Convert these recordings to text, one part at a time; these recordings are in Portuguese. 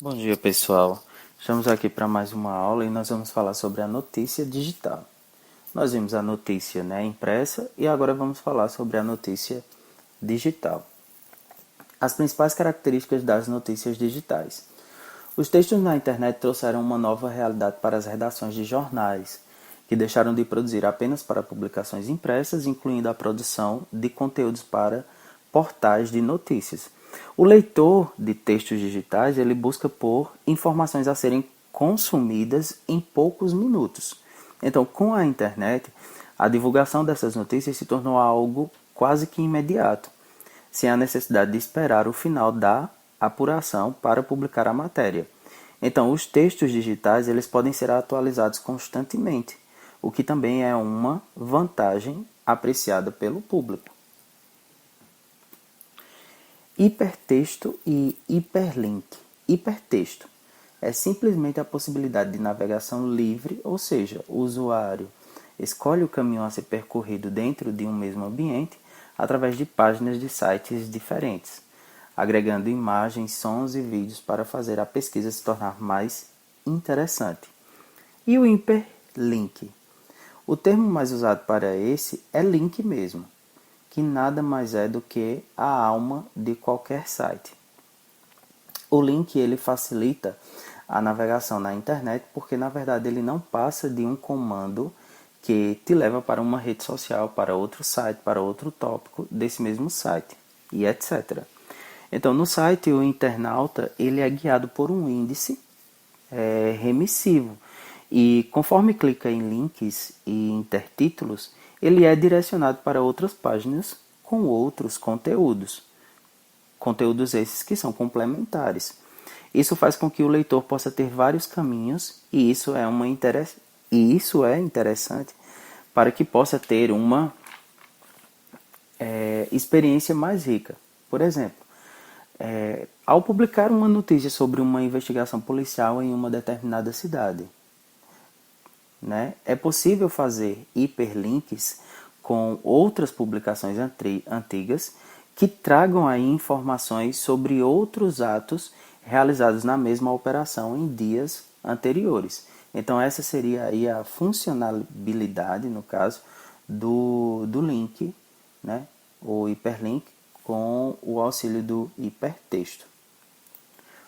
Bom dia, pessoal. Estamos aqui para mais uma aula e nós vamos falar sobre a notícia digital. Nós vimos a notícia, impressa e agora vamos falar sobre a notícia digital. As principais características das notícias digitais. Os textos na internet trouxeram uma nova realidade para as redações de jornais, que deixaram de produzir apenas para publicações impressas, incluindo a produção de conteúdos para portais de notícias. O leitor de textos digitais ele busca por informações a serem consumidas em poucos minutos. Então, com a internet, a divulgação dessas notícias se tornou algo quase que imediato, sem a necessidade de esperar o final da apuração para publicar a matéria. Então, os textos digitais eles podem ser atualizados constantemente, o que também é uma vantagem apreciada pelo público. Hipertexto e hiperlink. Hipertexto é simplesmente a possibilidade de navegação livre, ou seja, o usuário escolhe o caminho a ser percorrido dentro de um mesmo ambiente através de páginas de sites diferentes, agregando imagens, sons e vídeos para fazer a pesquisa se tornar mais interessante. E o hiperlink? O termo mais usado para esse é link mesmo, que nada mais é do que a alma de qualquer site. O link ele facilita a navegação na internet porque na verdade ele não passa de um comando que te leva para uma rede social, para outro site, para outro tópico desse mesmo site e etc. Então no site o internauta ele é guiado por um índice remissivo e conforme clica em links e intertítulos, ele é direcionado para outras páginas com outros conteúdos. Conteúdos esses que são complementares. Isso faz com que o leitor possa ter vários caminhos e isso é interessante para que possa ter uma experiência mais rica. Por exemplo, ao publicar uma notícia sobre uma investigação policial em uma determinada cidade, é possível fazer hiperlinks com outras publicações antigas que tragam aí informações sobre outros atos realizados na mesma operação em dias anteriores. Então essa seria aí a funcionalidade, no caso, do link, o hiperlink com o auxílio do hipertexto.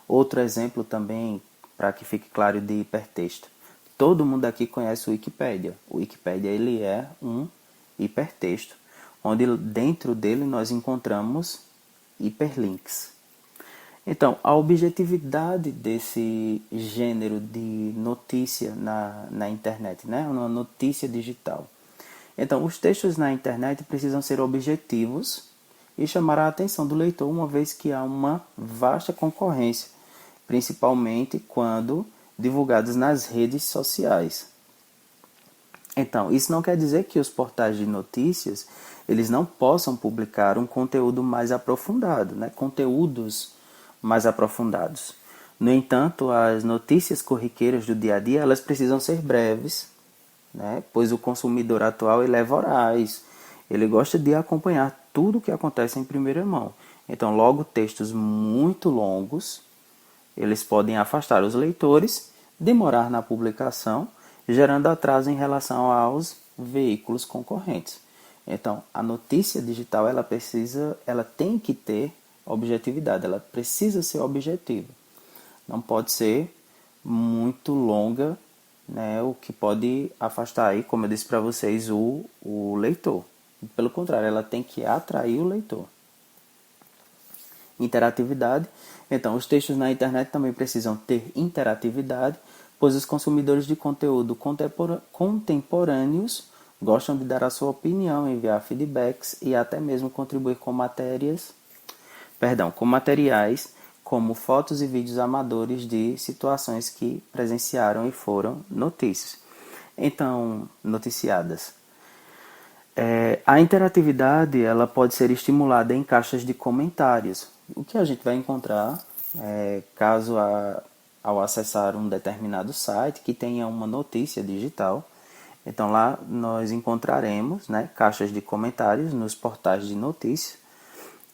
Outro exemplo também, para que fique claro, de hipertexto. Todo mundo aqui conhece o Wikipédia. O Wikipédia ele é um hipertexto, onde dentro dele nós encontramos hiperlinks. Então, a objetividade desse gênero de notícia na internet, uma notícia digital. Então, os textos na internet precisam ser objetivos e chamar a atenção do leitor, uma vez que há uma vasta concorrência, principalmente quando divulgados nas redes sociais. Então, isso não quer dizer que os portais de notícias eles não possam publicar um conteúdo mais aprofundado, conteúdos mais aprofundados. No entanto, as notícias corriqueiras do dia a dia elas precisam ser breves, pois o consumidor atual ele é voraz, ele gosta de acompanhar tudo o que acontece em primeira mão. Então, logo textos muito longos eles podem afastar os leitores, demorar na publicação, gerando atraso em relação aos veículos concorrentes. Então, a notícia digital ela tem que ter objetividade, ela precisa ser objetiva. Não pode ser muito longa, o que pode afastar aí, como eu disse para vocês, o leitor. Pelo contrário, ela tem que atrair o leitor. Interatividade. Então, os textos na internet também precisam ter interatividade, pois os consumidores de conteúdo contemporâneos gostam de dar a sua opinião, enviar feedbacks e até mesmo contribuir com materiais como fotos e vídeos amadores de situações que presenciaram e foram notícias. Então, noticiadas. A interatividade ela pode ser estimulada em caixas de comentários. O que a gente vai encontrar caso ao acessar um determinado site que tenha uma notícia digital. Então lá nós encontraremos caixas de comentários nos portais de notícias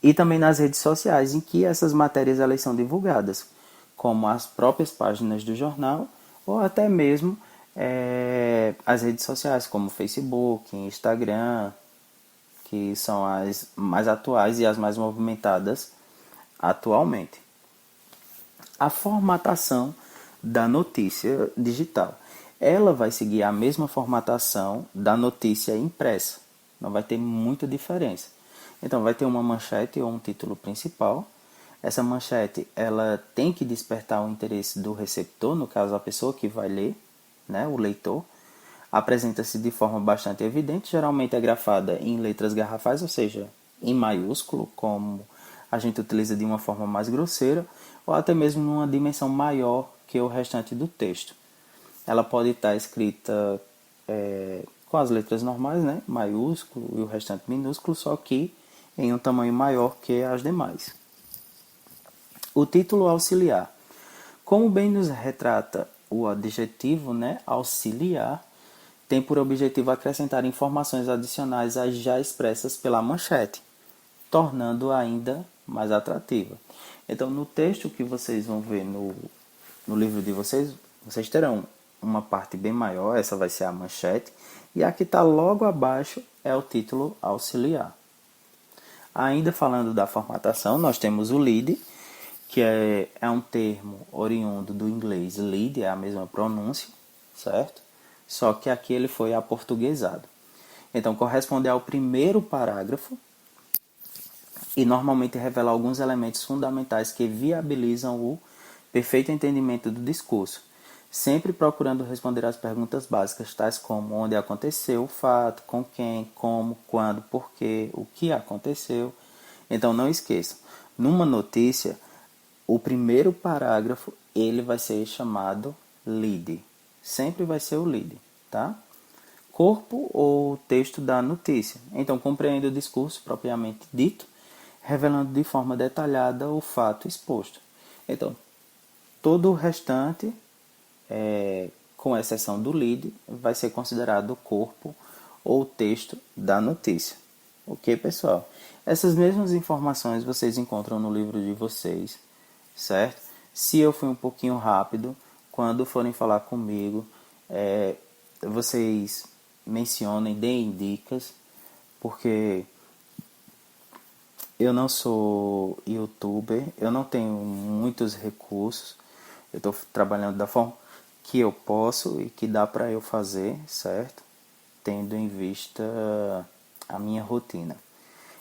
e também nas redes sociais em que essas matérias elas são divulgadas. como as próprias páginas do jornal, ou até mesmo as redes sociais, como Facebook, Instagram, que são as mais atuais e as mais movimentadas atualmente. A formatação da notícia digital. Ela vai seguir a mesma formatação da notícia impressa. Não vai ter muita diferença. Então, vai ter uma manchete ou um título principal. Essa manchete ela tem que despertar o interesse do receptor, no caso, a pessoa que vai ler, né, o leitor. Apresenta-se de forma bastante evidente, geralmente é grafada em letras garrafais, ou seja, em maiúsculo, como a gente utiliza de uma forma mais grosseira, ou até mesmo numa dimensão maior que o restante do texto. Ela pode estar escrita com as letras normais, né, maiúsculo e o restante minúsculo, só que em um tamanho maior que as demais. O título auxiliar. Como bem nos retrata o adjetivo, né, auxiliar, tem por objetivo acrescentar informações adicionais às já expressas pela manchete, tornando-a ainda mais atrativa. Então, no texto que vocês vão ver no livro de vocês, vocês terão uma parte bem maior, essa vai ser a manchete, e a que está logo abaixo é o título auxiliar. Ainda falando da formatação, nós temos o lead, que é um termo oriundo do inglês lead, é a mesma pronúncia, certo? Só que aqui ele foi aportuguesado. Então, corresponde ao primeiro parágrafo e normalmente revela alguns elementos fundamentais que viabilizam o perfeito entendimento do discurso, sempre procurando responder às perguntas básicas, tais como onde aconteceu o fato, com quem, como, quando, porquê, o que aconteceu. Então, não esqueçam, numa notícia, o primeiro parágrafo ele vai ser chamado lead. Sempre vai ser o lead, tá? Corpo ou texto da notícia. Então, compreende o discurso propriamente dito, revelando de forma detalhada o fato exposto. Então, todo o restante, com exceção do lead, vai ser considerado o corpo ou texto da notícia. Ok, pessoal? Essas mesmas informações vocês encontram no livro de vocês, certo? Se eu fui um pouquinho rápido, quando forem falar comigo, vocês mencionem, deem dicas, porque eu não sou youtuber, eu não tenho muitos recursos, eu estou trabalhando da forma que eu posso e que dá para eu fazer, certo? Tendo em vista a minha rotina.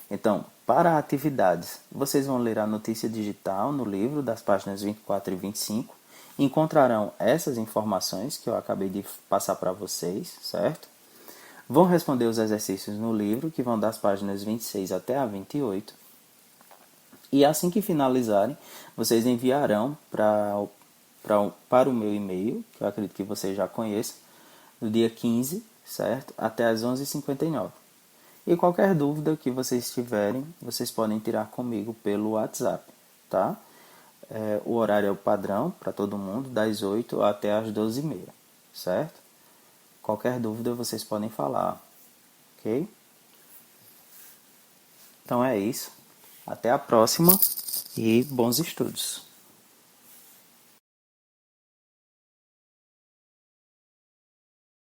Então, para atividades, vocês vão ler a notícia digital no livro, das páginas 24 e 25. Encontrarão essas informações que eu acabei de passar para vocês, certo? Vão responder os exercícios no livro, que vão das páginas 26 até a 28. E assim que finalizarem, vocês enviarão para o meu e-mail, que eu acredito que vocês já conheçam, no dia 15, certo? Até às 11h59. E qualquer dúvida que vocês tiverem, vocês podem tirar comigo pelo WhatsApp, tá? O horário é o padrão para todo mundo, das 8 até as 12h30, certo? Qualquer dúvida vocês podem falar, ok? Então é isso. Até a próxima e bons estudos!